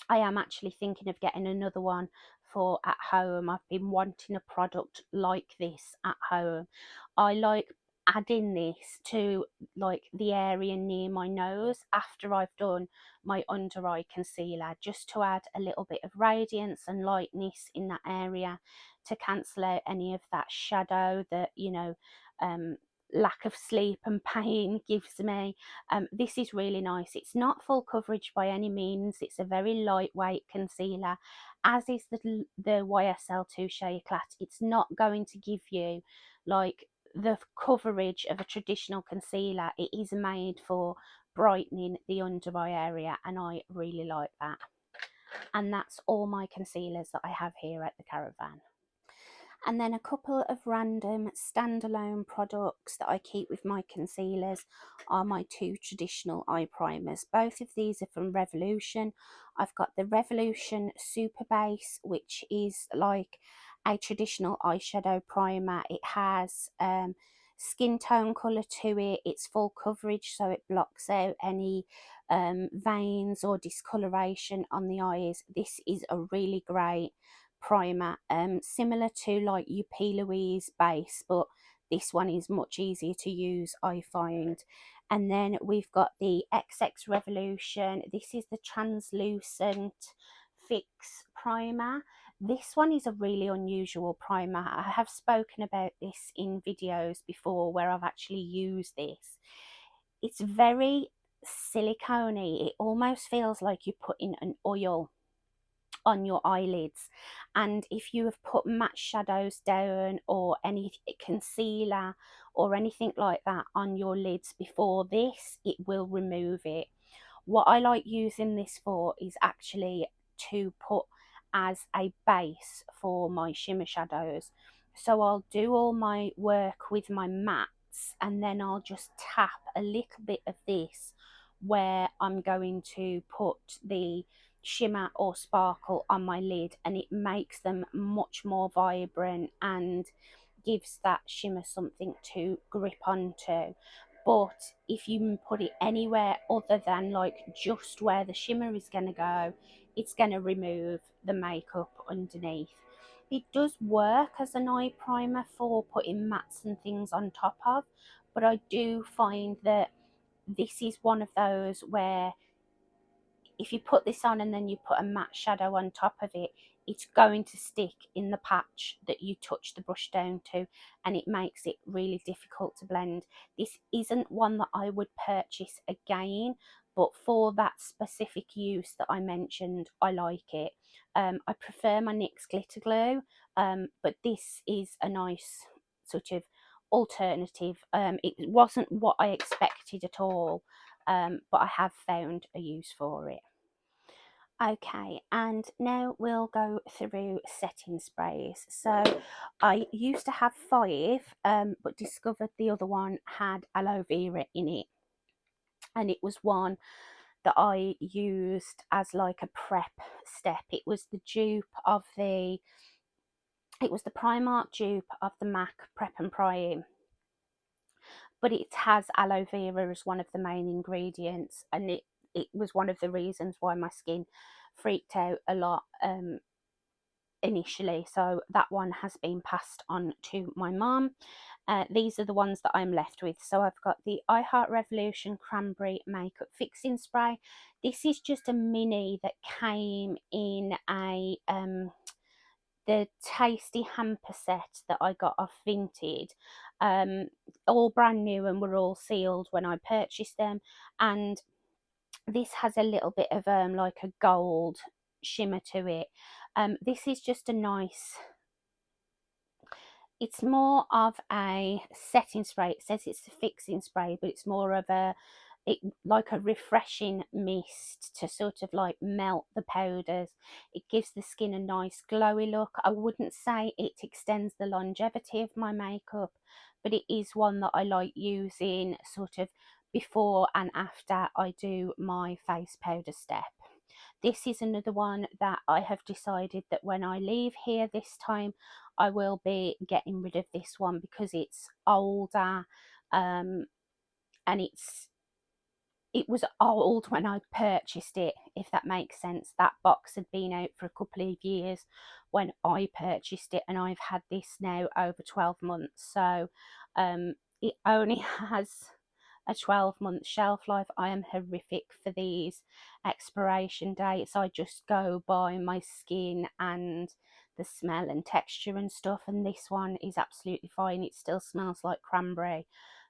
I am actually thinking of getting another one for at home. I've been wanting a product like this at home. I like adding this to like the area near my nose after I've done my under eye concealer, just to add a little bit of radiance and lightness in that area to cancel out any of that shadow that, you know, lack of sleep and pain gives me. This is really nice. It's not full coverage by any means. It's a very lightweight concealer, as is the YSL Touche Eclat. It's not going to give you like the coverage of a traditional concealer. It is made for brightening the under eye area, and I really like that. And that's all my concealers that I have here at the Caravan. And then a couple of random standalone products that I keep with my concealers are my 2 traditional eye primers. Both of these are from Revolution. I've got the Revolution Super Base, which is like a traditional eyeshadow primer. It has skin tone colour to it. It's full coverage, so it blocks out any veins or discoloration on the eyes. This is a really great primer, similar to like your P. Louise base, but this one is much easier to use, I find. And then we've got the XX Revolution. This is the translucent fix primer. This one is a really unusual primer. I have spoken about this in videos before where I've actually used this. It's very silicone-y. It almost feels like you're putting an oil on your eyelids, and if you have put matte shadows down or any concealer or anything like that on your lids before this, it will remove it. What I like using this for is actually to put as a base for my shimmer shadows. So I'll do all my work with my mattes, and then I'll just tap a little bit of this where I'm going to put the shimmer or sparkle on my lid, and it makes them much more vibrant and gives that shimmer something to grip onto. But if you put it anywhere other than like just where the shimmer is going to go, it's going to remove the makeup underneath. It does work as an eye primer for putting mattes and things on top of, but I do find that this is one of those where if you put this on and then you put a matte shadow on top of it, it's going to stick in the patch that you touch the brush down to, and it makes it really difficult to blend. This isn't one that I would purchase again, but for that specific use that I mentioned, I like it. I prefer my NYX glitter glue, but this is a nice sort of alternative. It wasn't what I expected at all, but I have found a use for it. Okay, and now we'll go through setting sprays. So I used to have 5, but discovered the other one had aloe vera in it. And it was one that I used as like a prep step. It was the Primark dupe of the MAC Prep and Prime. But it has aloe vera as one of the main ingredients, and it was one of the reasons why my skin freaked out a lot initially. So that one has been passed on to my mum. These are the ones that I'm left with. So I've got the I Heart Revolution Cranberry Makeup Fixing Spray. This is just a mini that came in a the Tasty hamper set that I got off Vinted, all brand new and were all sealed when I purchased them. And this has a little bit of like a gold shimmer to it. This is just a nice, it's more of a setting spray. It says it's a fixing spray, but it's more of like a refreshing mist to sort of like melt the powders. It gives the skin a nice glowy look. I wouldn't say it extends the longevity of my makeup, but it is one that I like using sort of before and after I do my face powder step. This is another one that I have decided that when I leave here this time, I will be getting rid of this one because it's older, and it was old when I purchased it, if that makes sense. That box had been out for a couple of years when I purchased it, and I've had this now over 12 months. So it only has a 12-month shelf life. I am horrific for these expiration dates. I just go by my skin and the smell and texture and stuff, and this one is absolutely fine. It still smells like cranberry.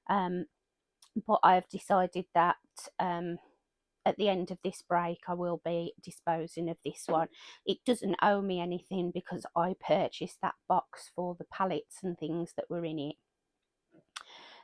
But I've decided that at the end of this break I will be disposing of this one. It doesn't owe me anything because I purchased that box for the palettes and things that were in it.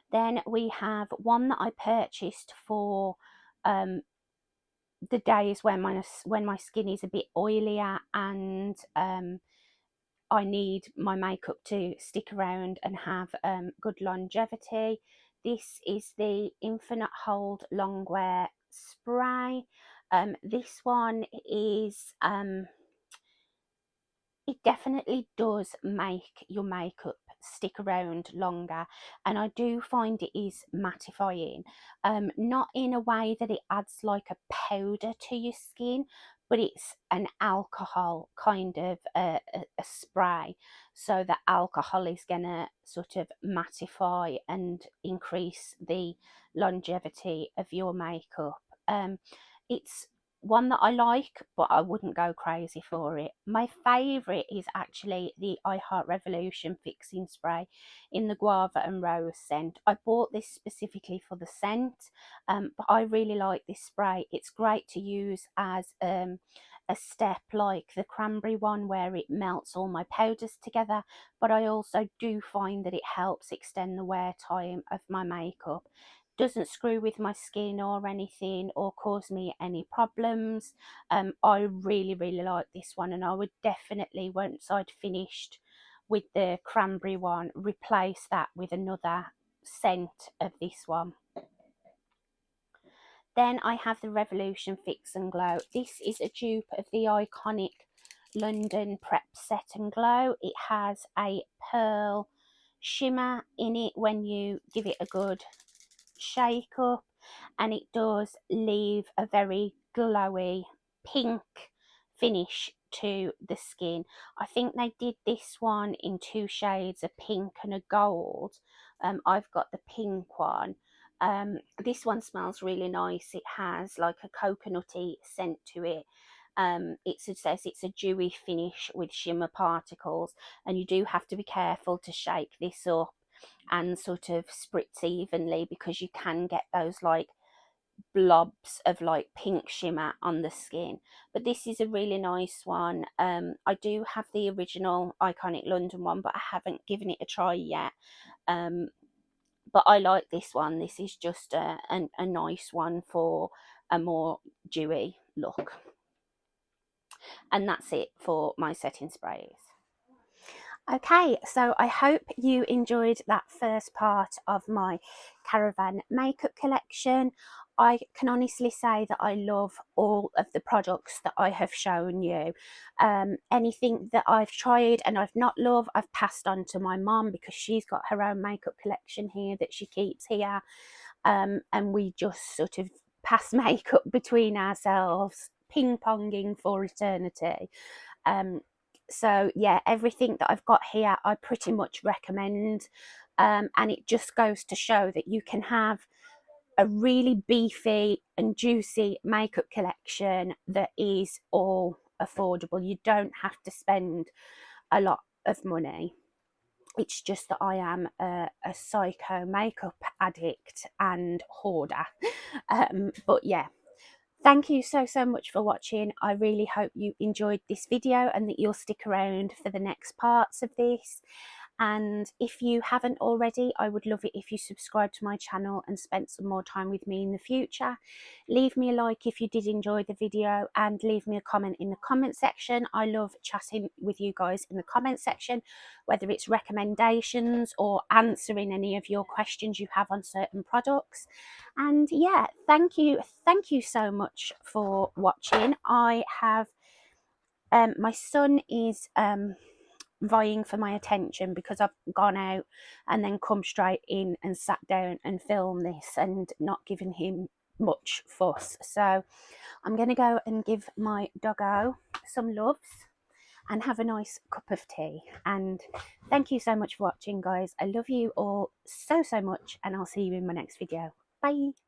Then we have one that I purchased for the days when my skin is a bit oilier and I need my makeup to stick around and have good longevity. This is the Infinite Hold Longwear Spray. This one is it definitely does make your makeup stick around longer, and I do find it is mattifying, not in a way that it adds like a powder to your skin, but it's an alcohol kind of a spray, so the alcohol is gonna sort of mattify and increase the longevity of your makeup. It's one that I like, but I wouldn't go crazy for it. My favourite is actually the I Heart Revolution Fixing Spray in the Guava and Rose scent. I bought this specifically for the scent, but I really like this spray. It's great to use as a step like the cranberry one where it melts all my powders together, but I also do find that it helps extend the wear time of my makeup. Doesn't screw with my skin or anything or cause me any problems. I really like this one, and I would definitely, once I'd finished with the cranberry one, replace that with another scent of this one. Then I have the Revolution Fix and Glow. This is a dupe of the iconic London Prep Set and Glow. It has a pearl shimmer in it when you give it a good shake up, and it does leave a very glowy pink finish to the skin. I think they did this one in 2 shades, a pink and a gold. I've got the pink one. This one smells really nice. It has like a coconutty scent to it. It says it's a dewy finish with shimmer particles, and you do have to be careful to shake this up and sort of spritz evenly, because you can get those like blobs of like pink shimmer on the skin. But this is a really nice one. I do have the original iconic London one, but I haven't given it a try yet. But I like this one. This is just a nice one for a more dewy look. And that's it for my setting sprays. Okay, so I hope you enjoyed that first part of my Caravan makeup collection. I can honestly say that I love all of the products that I have shown you. Anything that I've tried and I've not loved, I've passed on to my mum, because she's got her own makeup collection here that she keeps here. And we just sort of pass makeup between ourselves, ping-ponging for eternity. So yeah, everything that I've got here I pretty much recommend, and it just goes to show that you can have a really beefy and juicy makeup collection that is all affordable. You don't have to spend a lot of money. It's just that I am a psycho makeup addict and hoarder. But yeah, thank you so much for watching. I really hope you enjoyed this video and that you'll stick around for the next parts of this. And if you haven't already, I would love it if you subscribe to my channel and spent some more time with me in the future. Leave me a like if you did enjoy the video, and leave me a comment in the comment section. I love chatting with you guys in the comment section, whether it's recommendations or answering any of your questions you have on certain products. And yeah, thank you so much for watching. I have my son is vying for my attention, because I've gone out and then come straight in and sat down and filmed this and not given him much fuss. So I'm going to go and give my doggo some loves and have a nice cup of tea. And thank you so much for watching, guys. I love you all so much, and I'll see you in my next video. Bye.